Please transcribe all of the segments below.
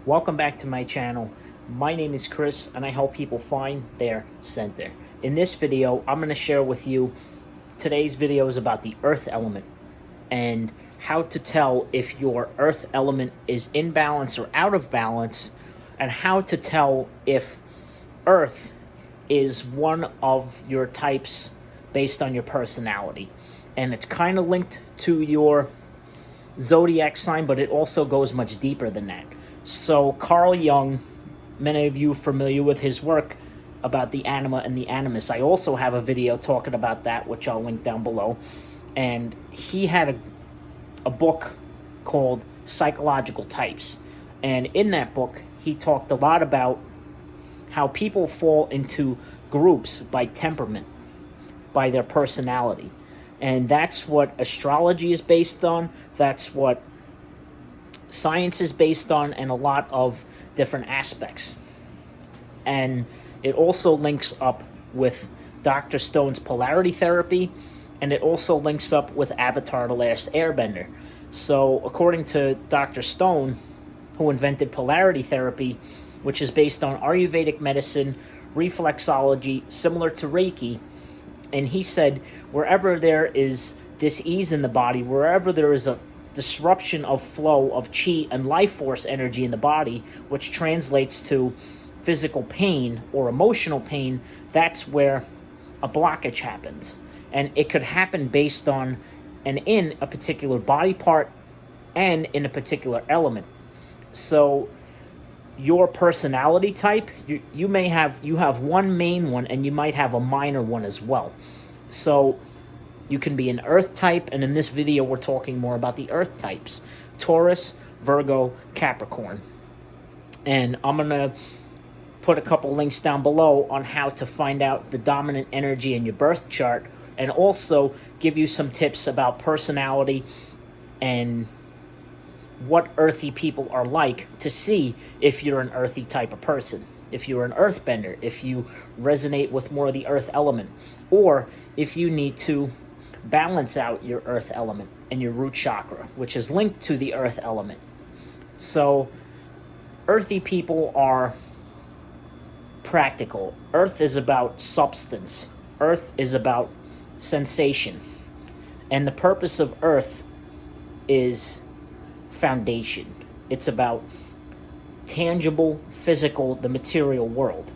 Welcome back to my channel. My name is Chris and I help people find their center. In this video, I'm going to share with you today's video is about the earth element and how to tell if your earth element is in balance or out of balance, and how to tell if earth is one of your types based on your personality. And it's kind of linked to your Zodiac sign, but it also goes much deeper than that. So Carl Jung, many of you are familiar with his work about the Anima and the Animus. I also have a video talking about that, which I'll link down below. And he had a book called Psychological Types. And in that book, he talked a lot about how people fall into groups by temperament, by their personality. And that's what astrology is based on. That's what science is based on, and a lot of different aspects. And it also links up with Dr. Stone's Polarity Therapy, and it also links up with Avatar the Last AirBender. So according to Dr. Stone, who invented Polarity Therapy, which is based on Ayurvedic Medicine, Reflexology, similar to Reiki, and he said wherever there is dis-ease in the body, wherever there is a disruption of flow of chi and life force energy in the body, which translates to physical pain or emotional pain, that's where a blockage happens. And it could happen based on and in a particular body part and in a particular element. So your personality type, you have one main one, and you might have a minor one as well. So you can be an earth type, and in this video we're talking more about the earth types: Taurus, Virgo, Capricorn. And I'm gonna put a couple links down below on how to find out the dominant energy in your birth chart, and also give you some tips about personality and what earthy people are like, to see if you're an earthy type of person, if you're an earthbender, if you resonate with more of the earth element, or if you need to balance out your earth element and your root chakra, which is linked to the earth element. So earthy people are practical. Earth is about substance. Earth is about sensation. And the purpose of earth is foundation. It's about tangible, physical, the material world.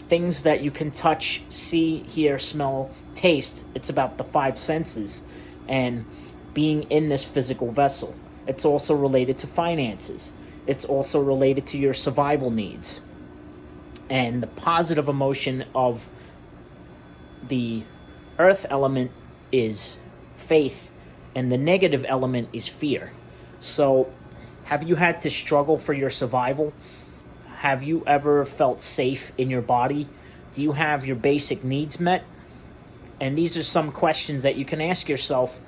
Things that you can touch, see, hear, smell, taste. It's about the five senses and being in this physical vessel. It's also related to finances. It's also related to your survival needs. And the positive emotion of the earth element is faith, and the negative element is fear. So have you had to struggle for your survival? Have you ever felt safe in your body? Do you have your basic needs met? And these are some questions that you can ask yourself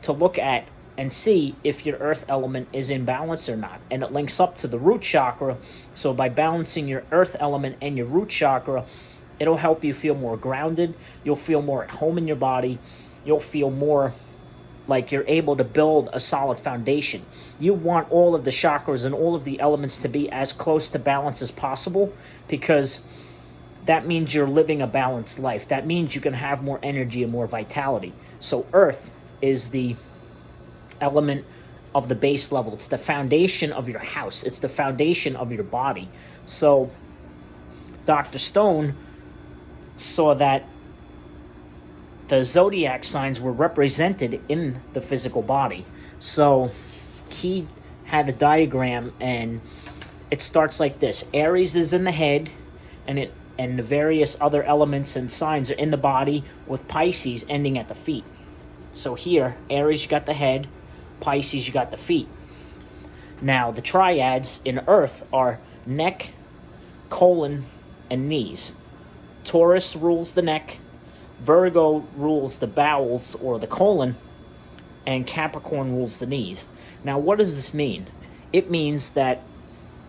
to look at and see if your earth element is in balance or not. And it links up to the root chakra. So by balancing your earth element and your root chakra, it'll help you feel more grounded. You'll feel more at home in your body. You'll feel more like you're able to build a solid foundation. You want all of the chakras and all of the elements to be as close to balance as possible, because that means you're living a balanced life. That means you can have more energy and more vitality. So earth is the element of the base level. It's the foundation of your house. It's the foundation of your body. So Dr. Stone saw that the zodiac signs were represented in the physical body. So he had a diagram, and it starts like this. Aries is in the head, and the various other elements and signs are in the body, with Pisces ending at the feet. So here, Aries, you got the head. Pisces, you got the feet. Now, the triads in earth are neck, colon, and knees. Taurus rules the neck. Virgo rules the bowels or the colon, and Capricorn rules the knees. Now, what does this mean? It means that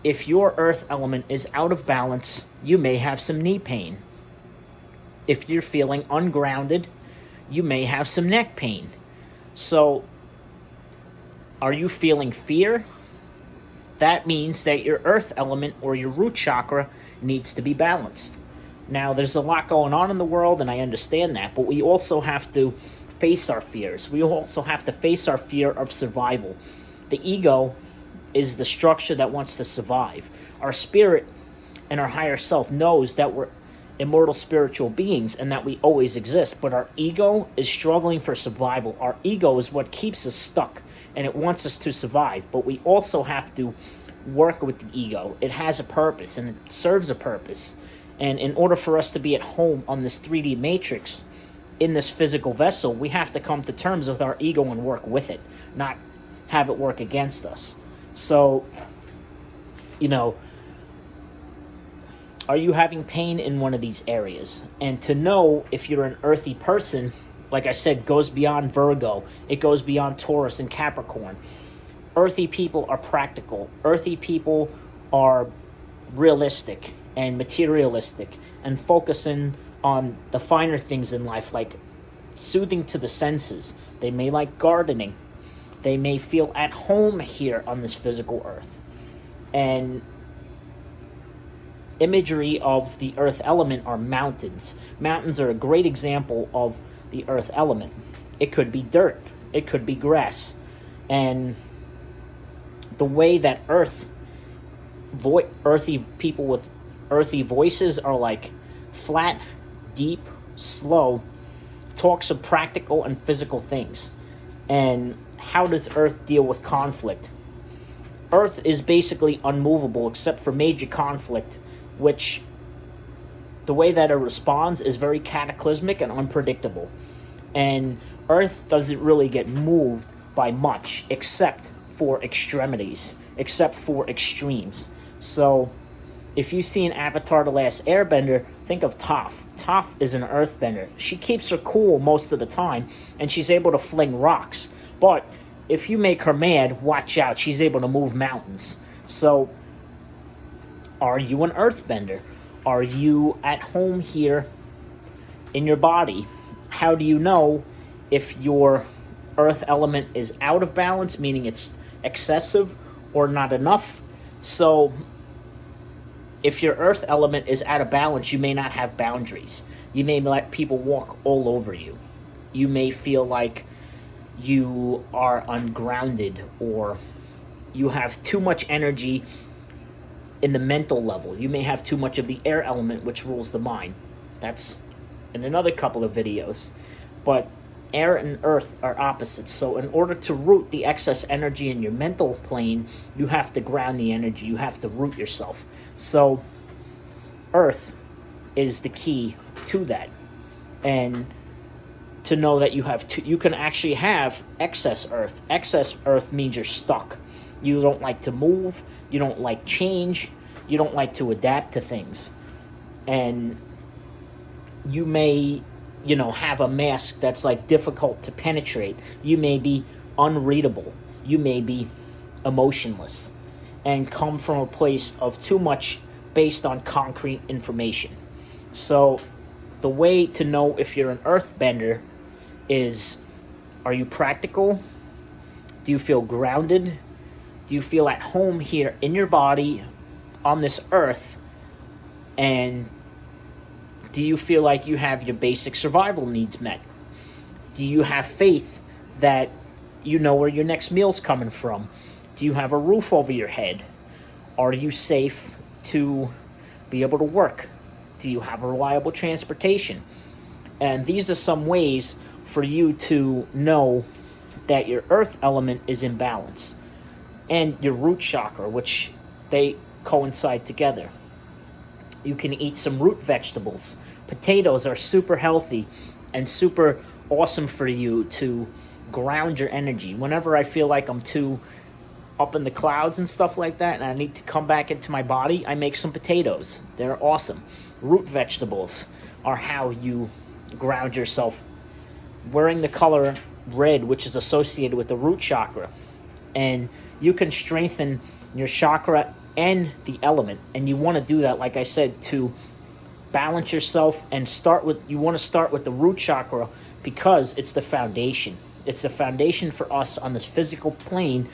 if your earth element is out of balance, you may have some knee pain. If you're feeling ungrounded, you may have some neck pain. So, are you feeling fear? that means that your earth element or your root chakra needs to be balanced. Now, there's a lot going on in the world, and I understand that, but we also have to face our fears. We also have to face our fear of survival. The ego is the structure that wants to survive. Our spirit and our higher self knows that we're immortal spiritual beings and that we always exist, but our ego is struggling for survival. Our ego is what keeps us stuck, and it wants us to survive, but we also have to work with the ego. It has a purpose, and it serves a purpose. And in order for us to be at home on this 3D matrix, in this physical vessel, we have to come to terms with our ego and work with it, not have it work against us. So, are you having pain in one of these areas? And to know if you're an earthy person, like I said, goes beyond Virgo. It goes beyond Taurus and Capricorn. Earthy people are practical. Earthy people are realistic and materialistic and focusing on the finer things in life, like soothing to the senses. They may like gardening. They may feel at home here on this physical earth. And imagery of the earth element are mountains. Mountains are a great example of the earth element. It could be dirt. It could be grass. And the way that earthy people with earthy voices are like flat, deep, slow, talks of practical and physical things. And how does earth deal with conflict? Earth is basically unmovable except for major conflict, which the way that it responds is very cataclysmic and unpredictable. And earth doesn't really get moved by much except for extremities, except for extremes. So if you see an Avatar the Last Airbender, think of Toph. Toph is an earthbender. She keeps her cool most of the time, and she's able to fling rocks. But if you make her mad, watch out, she's able to move mountains. So, are you an earthbender? Are you at home here in your body? How do you know if your earth element is out of balance, meaning it's excessive or not enough? So, if your earth element is out of balance, you may not have boundaries. You may let people walk all over you. You may feel like you are ungrounded, or you have too much energy in the mental level. You may have too much of the air element, which rules the mind. That's in another couple of videos. But air and earth are opposites. So in order to root the excess energy in your mental plane, you have to ground the energy. You have to root yourself. So earth is the key to that. And to know that you can actually have excess earth. Excess earth means you're stuck. You don't like to move. You don't like change. You don't like to adapt to things. And you may, have a mask that's like difficult to penetrate. You may be unreadable. You may be emotionless and come from a place of too much based on concrete information. So the way to know if you're an earthbender is, are you practical? Do you feel grounded? Do you feel at home here in your body on this earth? And do you feel like you have your basic survival needs met? Do you have faith that you know where your next meal's coming from? Do you have a roof over your head? Are you safe to be able to work? Do you have reliable transportation? And these are some ways for you to know that your earth element is in balance. And your root chakra, which they coincide together. You can eat some root vegetables. Potatoes are super healthy and super awesome for you to ground your energy. Whenever I feel like I'm too up in the clouds and stuff like that and I need to come back into my body, I make some potatoes. They're awesome. Root vegetables are how you ground yourself. Wearing the color red, which is associated with the root chakra. And you can strengthen your chakra and the element. And you want to do that, like I said, to balance yourself and you want to start with the root chakra because it's the foundation. It's the foundation for us on this physical plane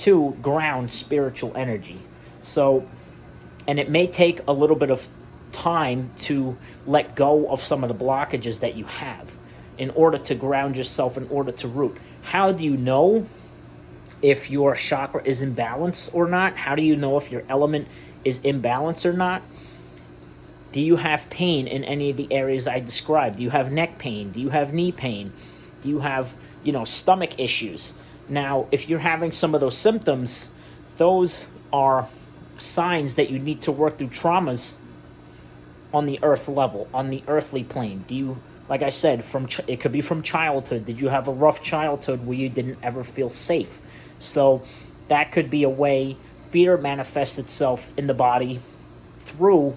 to ground spiritual energy. So, and it may take a little bit of time to let go of some of the blockages that you have in order to ground yourself, in order to root. How do you know if your chakra is in balance or not? How do you know if your element is in balance or not? Do you have pain in any of the areas I described? Do you have neck pain? Do you have knee pain? Do you have, stomach issues? Now, if you're having some of those symptoms, those are signs that you need to work through traumas on the earth level, on the earthly plane. Do you, like I said, it could be from childhood. Did you have a rough childhood where you didn't ever feel safe? So that could be a way fear manifests itself in the body through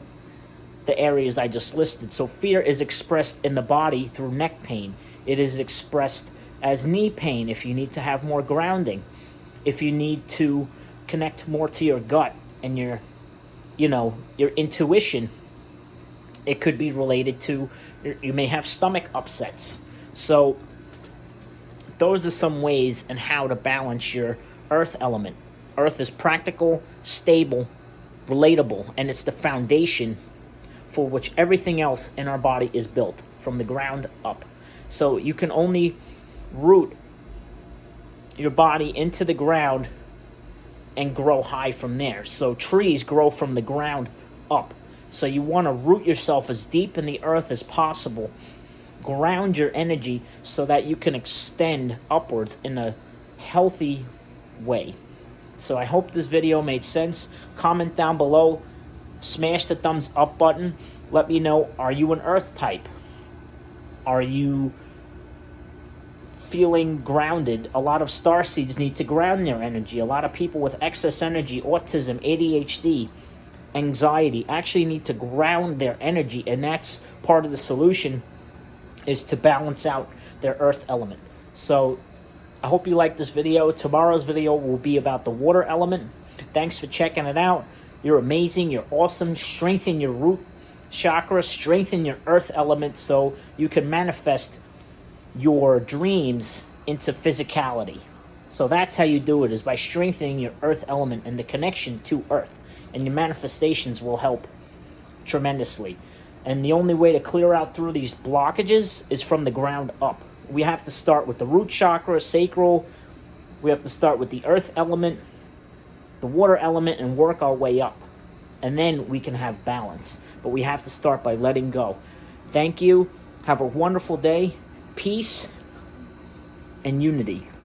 the areas I just listed. So fear is expressed in the body through neck pain. It is expressed as knee pain if you need to have more grounding. If you need to connect more to your gut and your intuition, it could be related to, you may have stomach upsets. So those are some ways and how to balance your earth element. Earth is practical, stable, relatable, and it's the foundation for which everything else in our body is built from the ground up. So you can only root your body into the ground and grow high from there. So trees grow from the ground up. So you want to root yourself as deep in the earth as possible. Ground your energy so that you can extend upwards in a healthy way. So I hope this video made sense. Comment down below. Smash the thumbs up button. Let me know, are you an earth type? Are you feeling grounded? A lot of starseeds need to ground their energy. A lot of people with excess energy, autism, ADHD, anxiety actually need to ground their energy, and that's part of the solution, is to balance out their earth element. So I hope you liked this video. Tomorrow's video will be about the water element. Thanks for checking it out. You're amazing. You're awesome. Strengthen your root chakra. Strengthen your earth element so you can manifest your dreams into physicality. So that's how you do it, is by strengthening your earth element and the connection to earth. And your manifestations will help tremendously. And the only way to clear out through these blockages is from the ground up. We have to start with the root chakra, sacral. We have to start with the earth element, the water element, and work our way up. And then we can have balance. But we have to start by letting go. Thank you. Have a wonderful day. Peace and unity.